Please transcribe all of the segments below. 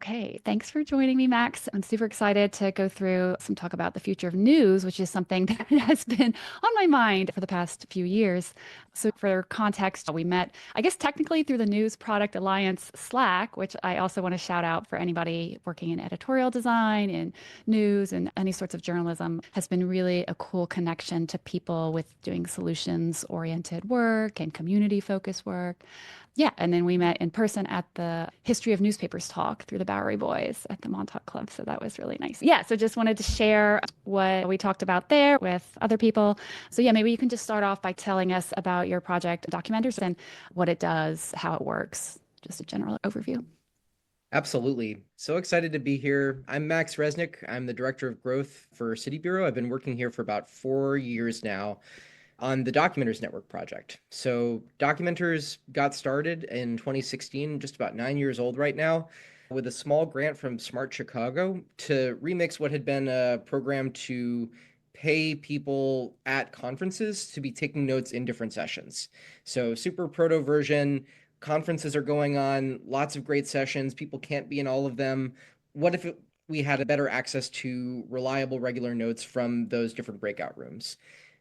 Okay, thanks for joining me, Max. I'm super excited to go through some talk about the future of news, which is something that has been on my mind for the past few years. So, for context, we met, I guess, technically through the News Product Alliance Slack, which I also want to shout out for anybody working in editorial design, in news, and any sorts of journalism. Has been really a cool connection to people with doing solutions-oriented work and community-focused work. Yeah, and then we met in person at the History of Newspapers talk through the Bowery Boys at the Montauk Club. So that was really nice. Yeah, so just wanted to share what we talked about there with other people. So yeah, maybe you can just start off by telling us about your project Documenters and what it does, how it works, just a general overview. Absolutely. So excited to be here. I'm Max Resnick. I'm the Director of Growth for City Bureau. I've been working here for about 4 years now on the Documenters Network project. So Documenters got started in 2016, just about 9 years old right now, with a small grant from Smart Chicago to remix what had been a program to pay people at conferences to be taking notes in different sessions. So super proto version, conferences are going on, lots of great sessions, people can't be in all of them. What if we had a better access to reliable regular notes from those different breakout rooms?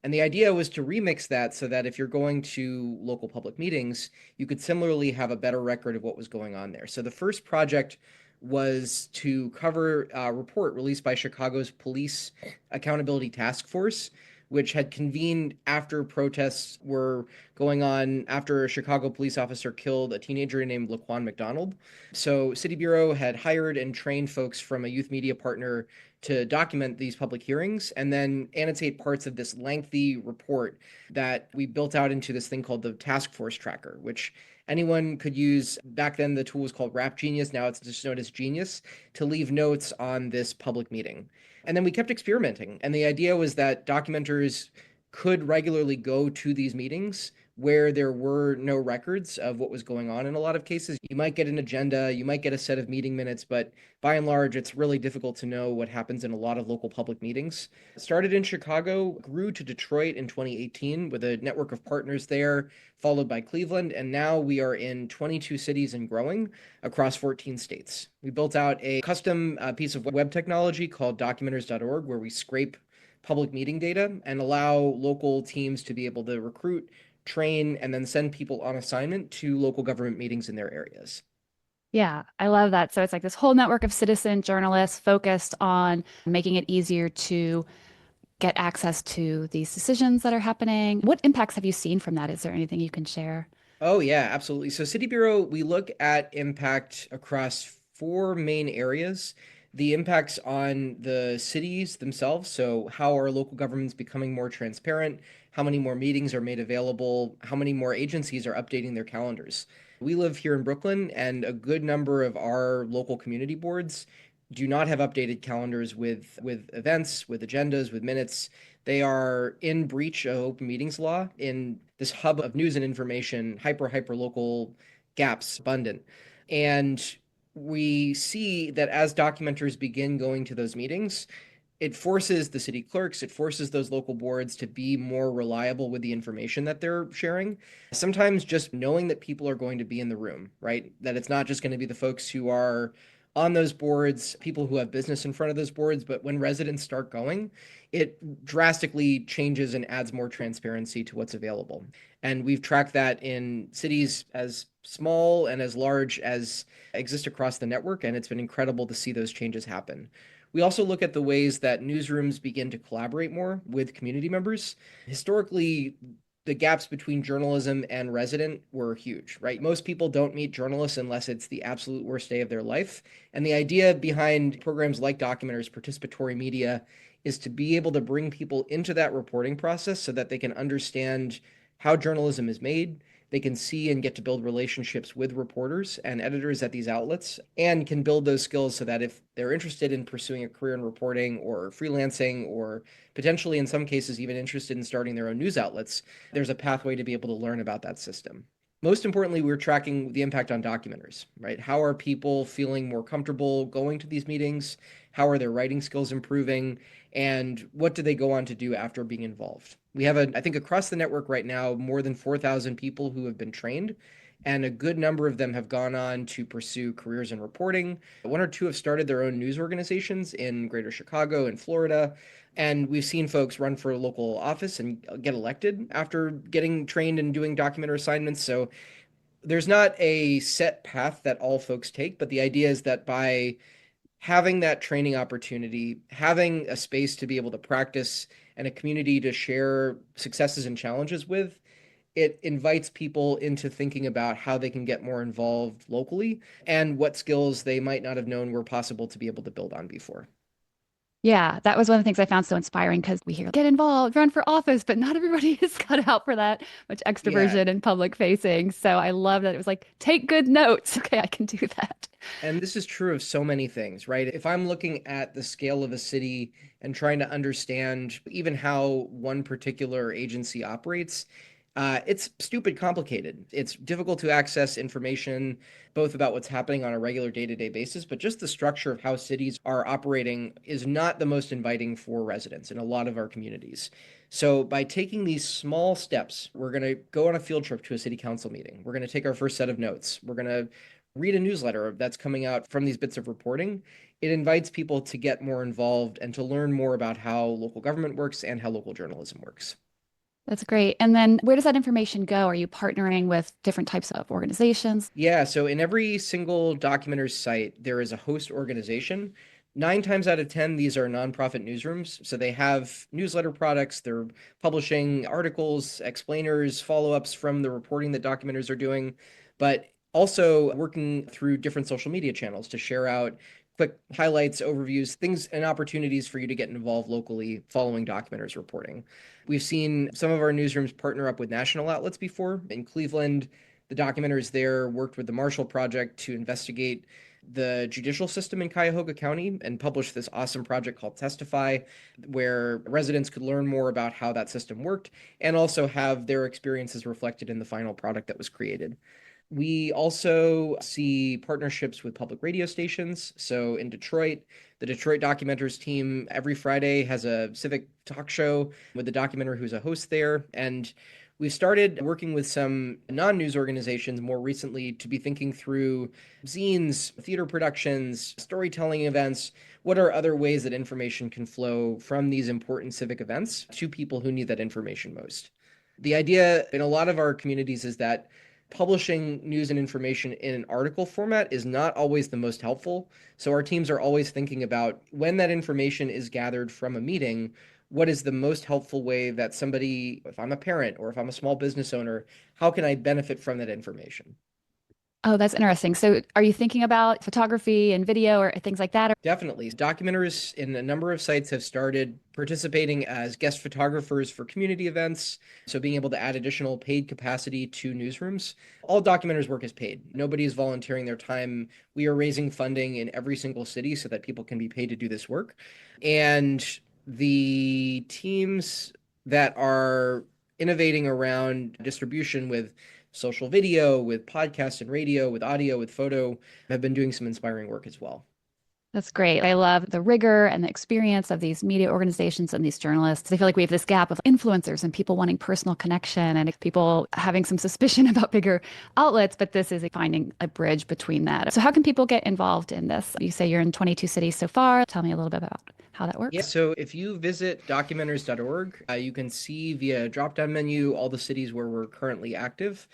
And the idea was to remix that so that if you're going to local public meetings, you could similarly have a better record of what was going on there. So the first project was to cover a report released by Chicago's Police Accountability Task Force, which had convened after protests were going on after a Chicago police officer killed a teenager named Laquan McDonald. So City Bureau had hired and trained folks from a youth media partner to document these public hearings and then annotate parts of this lengthy report that we built out into this thing called the Task Force Tracker, which anyone could use. Back then, the tool was called Rap Genius. Now it's just known as Genius to leave notes on this public meeting. And then we kept experimenting. And the idea was that documenters could regularly go to these meetings where there were no records of what was going on in a lot of cases. You might get an agenda, you might get a set of meeting minutes, but by and large, it's really difficult to know what happens in a lot of local public meetings. It started in Chicago, grew to Detroit in 2018 with a network of partners there, followed by Cleveland, and now we are in 22 cities and growing across 14 states. We built out a custom piece of web technology called documenters.org where we scrape public meeting data and allow local teams to be able to recruit, train, and then send people on assignment to local government meetings in their areas. Yeah, I love that. So it's like this whole network of citizen journalists focused on making it easier to get access to these decisions that are happening. What impacts have you seen from that? Is there anything you can share? Oh, yeah, absolutely. So, City Bureau, we look at impact across four main areas. The impacts on the cities themselves. So, how are local governments becoming more transparent? How many more meetings are made available? How many more agencies are updating their calendars? We live here in Brooklyn, and a good number of our local community boards do not have updated calendars with events, with agendas, with minutes. They are in breach of open meetings law in this hub of news and information, hyper local gaps abundant. And we see that as documenters begin going to those meetings, it forces the city clerks, it forces those local boards to be more reliable with the information that they're sharing. Sometimes just knowing that people are going to be in the room, right? That it's not just going to be the folks who are on those boards, people who have business in front of those boards, but when residents start going, it drastically changes and adds more transparency to what's available. And we've tracked that in cities as small and as large as exist across the network, and it's been incredible to see those changes happen. We also look at the ways that newsrooms begin to collaborate more with community members. Historically, the gaps between journalism and resident were huge, right? Most people don't meet journalists unless it's the absolute worst day of their life. And the idea behind programs like Documenters, participatory media, is to be able to bring people into that reporting process so that they can understand how journalism is made. They can see and get to build relationships with reporters and editors at these outlets and can build those skills so that if they're interested in pursuing a career in reporting or freelancing or potentially in some cases even interested in starting their own news outlets, there's a pathway to be able to learn about that system. Most importantly, we're tracking the impact on documenters, right? How are people feeling more comfortable going to these meetings? How are their writing skills improving? And what do they go on to do after being involved? We have, I think, across the network right now, more than 4,000 people who have been trained. and a good number of them have gone on to pursue careers in reporting. One or two have started their own news organizations in Greater Chicago and Florida. And we've seen folks run for a local office and get elected after getting trained and doing documentary assignments. So there's not a set path that all folks take, but the idea is that by having that training opportunity, having a space to be able to practice and a community to share successes and challenges with, it invites people into thinking about how they can get more involved locally and what skills they might not have known were possible to be able to build on before. Yeah, that was one of the things I found so inspiring because we hear get involved, run for office, but not everybody is cut out for that much Yeah. extroversion and public facing. So I love that it was like, take good notes. Okay, I can do that. And this is true of so many things, right? If I'm looking at the scale of a city and trying to understand even how one particular agency operates, it's stupid complicated. It's difficult to access information, both about what's happening on a regular day-to-day basis, but just the structure of how cities are operating is not the most inviting for residents in a lot of our communities. So by taking these small steps, we're going to go on a field trip to a city council meeting. We're going to take our first set of notes. We're going to read a newsletter that's coming out from these bits of reporting. It invites people to get more involved and to learn more about how local government works and how local journalism works. That's great. And then where does that information go? Are you partnering with different types of organizations? Yeah, so in every single documenter's site, there is a host organization. 9 times out of 10, these are nonprofit newsrooms. So they have newsletter products, they're publishing articles, explainers, follow-ups from the reporting that documenters are doing, but also working through different social media channels to share out quick highlights, overviews, things and opportunities for you to get involved locally following documenters reporting. We've seen some of our newsrooms partner up with national outlets before. In Cleveland, the documenters there worked with the Marshall Project to investigate the judicial system in Cuyahoga County and published this awesome project called Testify, where residents could learn more about how that system worked and also have their experiences reflected in the final product that was created. We also see partnerships with public radio stations. So in Detroit, the Detroit Documenters team every Friday has a civic talk show with the documenter who's a host there. And we've started working with some non-news organizations more recently to be thinking through zines, theater productions, storytelling events. What are other ways that information can flow from these important civic events to people who need that information most? The idea in a lot of our communities is that publishing news and information in an article format is not always the most helpful. So our teams are always thinking about when that information is gathered from a meeting, what is the most helpful way that somebody, if I'm a parent or if I'm a small business owner, how can I benefit from that information? Oh, that's interesting. So are you thinking about photography and video or things like that? Definitely. Documenters in a number of sites have started participating as guest photographers for community events. So being able to add additional paid capacity to newsrooms. All documenters work is paid. Nobody is volunteering their time. We are raising funding in every single city so that people can be paid to do this work. And the teams that are innovating around distribution with social video, with podcast and radio, with audio, with photo, have been doing some inspiring work as well. That's great. I love the rigor and the experience of these media organizations and these journalists. I feel like we have this gap of influencers and people wanting personal connection and people having some suspicion about bigger outlets, but this is finding a bridge between that. So how can people get involved in this? You say you're in 22 cities so far. Tell me a little bit about how that Yeah, works. so if you visit documenters.org, you can see via drop-down menu all the cities where we're currently active.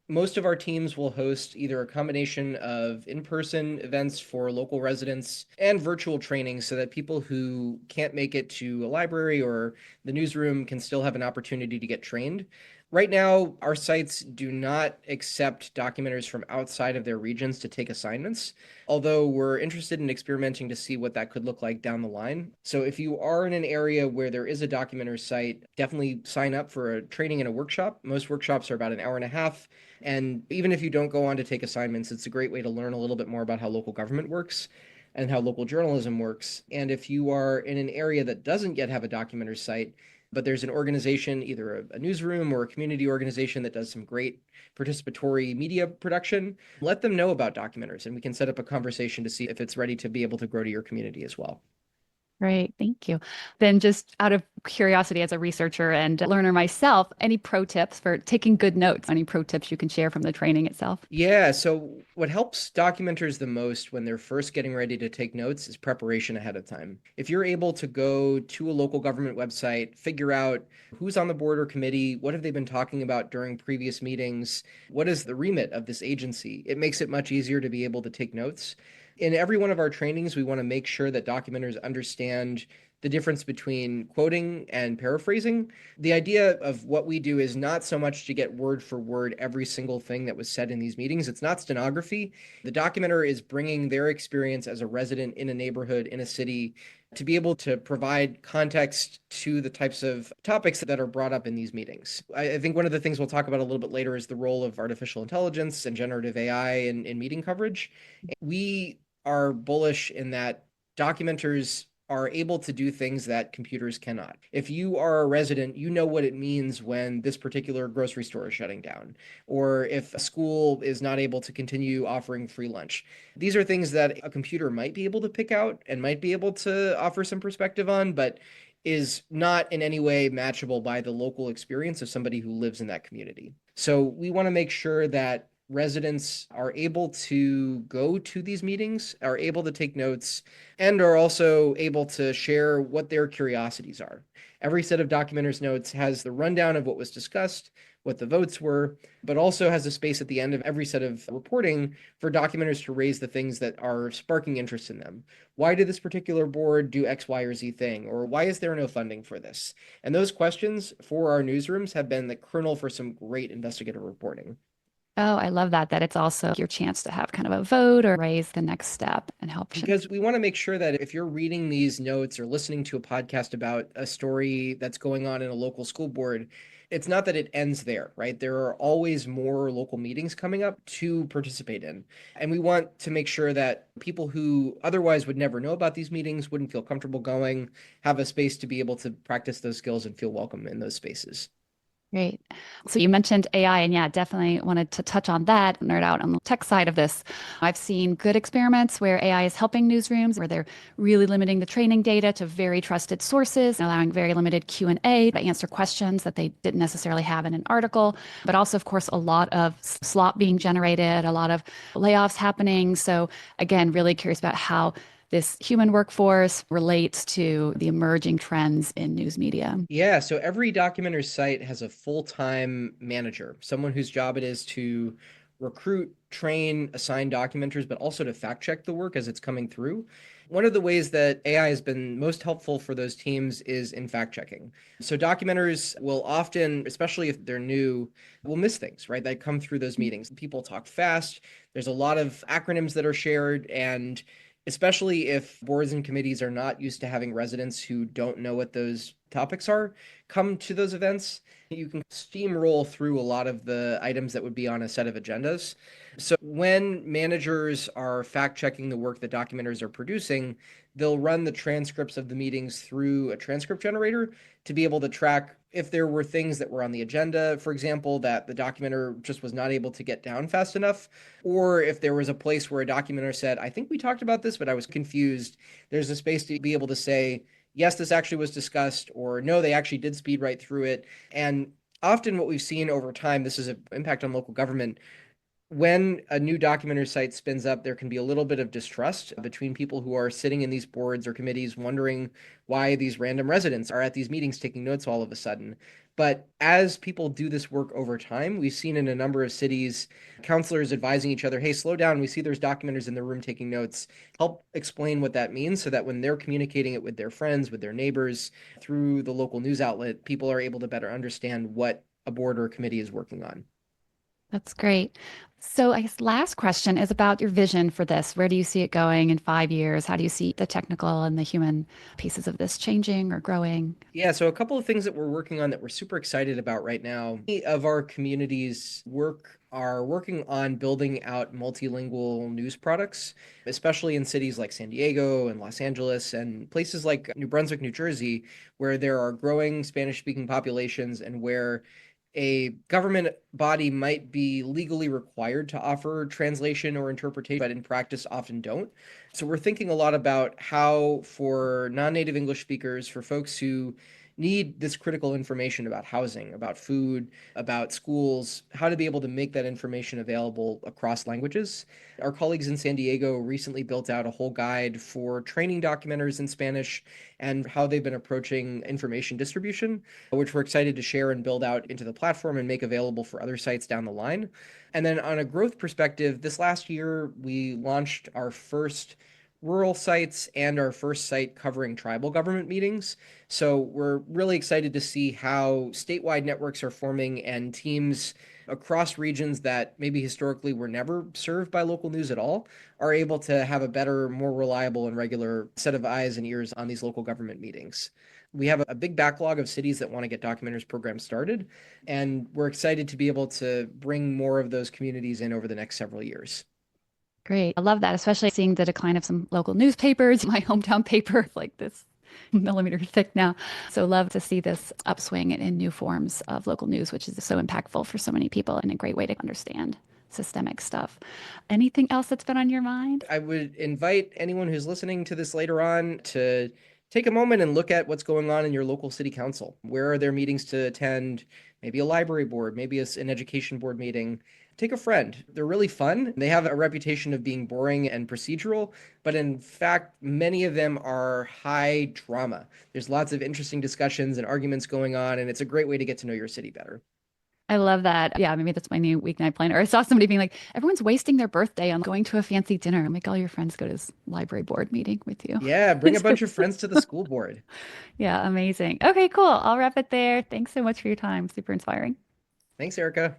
Most of our teams will host either a combination of in-person events for local residents and virtual trainings so that people who can't make it to a library or the newsroom can still have an opportunity to get trained. Right now, our sites do not accept documenters from outside of their regions to take assignments, although we're interested in experimenting to see what that could look like down the line. So if you are in an area where there is a documenter site, definitely sign up for a training and a workshop. Most workshops are about an hour and a half. And even if you don't go on to take assignments, it's a great way to learn a little bit more about how local government works and how local journalism works. And if you are in an area that doesn't yet have a documenter site, but there's an organization, either a newsroom or a community organization that does some great participatory media production, let them know about documenters and we can set up a conversation to see if it's ready to be able to grow to your community as well. Great, thank you. Then, just out of curiosity, as a researcher and learner myself, any pro tips for taking good notes? Any pro tips you can share from the training itself? Yeah, so what helps documenters the most when they're first getting ready to take notes is preparation ahead of time. If you're able to go to a local government website, figure out who's on the board or committee, what have they been talking about during previous meetings, what is the remit of this agency, it makes it much easier to be able to take notes. In every one of our trainings, we want to make sure that documenters understand the difference between quoting and paraphrasing. The idea of what we do is not so much to get word for word every single thing that was said in these meetings. It's not stenography. The documenter is bringing their experience as a resident in a neighborhood, in a city, to be able to provide context to the types of topics that are brought up in these meetings. I think one of the things we'll talk about a little bit later is the role of artificial intelligence and generative AI in meeting coverage. We are bullish in that documenters are able to do things that computers cannot. If you are a resident, you know what it means when this particular grocery store is shutting down, or if a school is not able to continue offering free lunch. These are things that a computer might be able to pick out and might be able to offer some perspective on, but is not in any way matchable by the local experience of somebody who lives in that community. So we want to make sure that residents are able to go to these meetings, are able to take notes, and are also able to share what their curiosities are. Every set of documenters notes has the rundown of what was discussed, what the votes were, but also has a space at the end of every set of reporting for documenters to raise the things that are sparking interest in them. Why did this particular board do X, Y, or Z thing? Or why is there no funding for this? And those questions for our newsrooms have been the kernel for some great investigative reporting. Oh, I love that, that it's also your chance to have kind of a vote or raise the next step and help. Because we want to make sure that if you're reading these notes or listening to a podcast about a story that's going on in a local school board, it's not that it ends there, right? There are always more local meetings coming up to participate in. And we want to make sure that people who otherwise would never know about these meetings, wouldn't feel comfortable going, have a space to be able to practice those skills and feel welcome in those spaces. Great. So you mentioned AI, and yeah, definitely wanted to touch on that, nerd out on the tech side of this. I've seen good experiments where AI is helping newsrooms, where they're really limiting the training data to very trusted sources, allowing very limited Q&A to answer questions that they didn't necessarily have in an article, but also, of course, a lot of slop being generated, a lot of layoffs happening. So again, really curious about how this human workforce relates to the emerging trends in news media. Yeah, so every Documenter's site has a full-time manager, someone whose job it is to recruit, train, assign documenters, but also to fact check the work as it's coming through. One of the ways that AI has been most helpful for those teams is in fact checking. So documenters will often, especially if they're new, will miss things, right? That come through those meetings. People talk fast. There's a lot of acronyms that are shared, and especially if boards and committees are not used to having residents who don't know what those topics are come to those events, you can steamroll through a lot of the items that would be on a set of agendas. So when managers are fact checking the work that documenters are producing, they'll run the transcripts of the meetings through a transcript generator to be able to track if there were things that were on the agenda, for example, that the documenter just was not able to get down fast enough, or if there was a place where a documenter said, I think we talked about this, but I was confused. There's a space to be able to say, yes, this actually was discussed, or no, they actually did speed right through it. And often what we've seen over time, this is an impact on local government, when a new documenter site spins up, there can be a little bit of distrust between people who are sitting in these boards or committees wondering why these random residents are at these meetings taking notes all of a sudden. But as people do this work over time, we've seen in a number of cities, counselors advising each other, hey, slow down. We see there's documenters in the room taking notes. Help explain what that means so that when they're communicating it with their friends, with their neighbors, through the local news outlet, people are able to better understand what a board or committee is working on. That's great. So, I guess last question is about your vision for this. Where do you see it going in 5 years? How do you see the technical and the human pieces of this changing or growing? Yeah, so a couple of things that we're working on that we're super excited about right now. Many of our communities work are working on building out multilingual news products, especially in cities like San Diego and Los Angeles and places like New Brunswick, New Jersey, where there are growing Spanish-speaking populations and where a government body might be legally required to offer translation or interpretation, but in practice often don't. So we're thinking a lot about how, for non-native English speakers, for folks who need this critical information about housing, about food, about schools, how to be able to make that information available across languages. Our colleagues in San Diego recently built out a whole guide for training documenters in Spanish and how they've been approaching information distribution, which we're excited to share and build out into the platform and make available for other sites down the line. And then on a growth perspective, this last year, we launched our first rural sites and our first site covering tribal government meetings. So we're really excited to see how statewide networks are forming and teams across regions that maybe historically were never served by local news at all are able to have a better, more reliable and regular set of eyes and ears on these local government meetings. We have a big backlog of cities that want to get documenters programs started, and we're excited to be able to bring more of those communities in over the next several years. Great. I love that, especially seeing the decline of some local newspapers. My hometown paper is like this millimeter thick now. So love to see this upswing in new forms of local news, which is so impactful for so many people and a great way to understand systemic stuff. Anything else that's been on your mind? I would invite anyone who's listening to this later on to take a moment and look at what's going on in your local city council. Where are there meetings to attend? Maybe a library board, maybe an education board meeting. Take a friend. They're really fun. They have a reputation of being boring and procedural, but in fact, many of them are high drama. There's lots of interesting discussions and arguments going on, and it's a great way to get to know your city better. I love that. Yeah, maybe that's my new weeknight planner. I saw somebody being like, everyone's wasting their birthday on going to a fancy dinner. Make all your friends go to this library board meeting with you. Yeah, bring a bunch of friends to the school board. Yeah, amazing. Okay, cool. I'll wrap it there. Thanks so much for your time. Super inspiring. Thanks, Erica.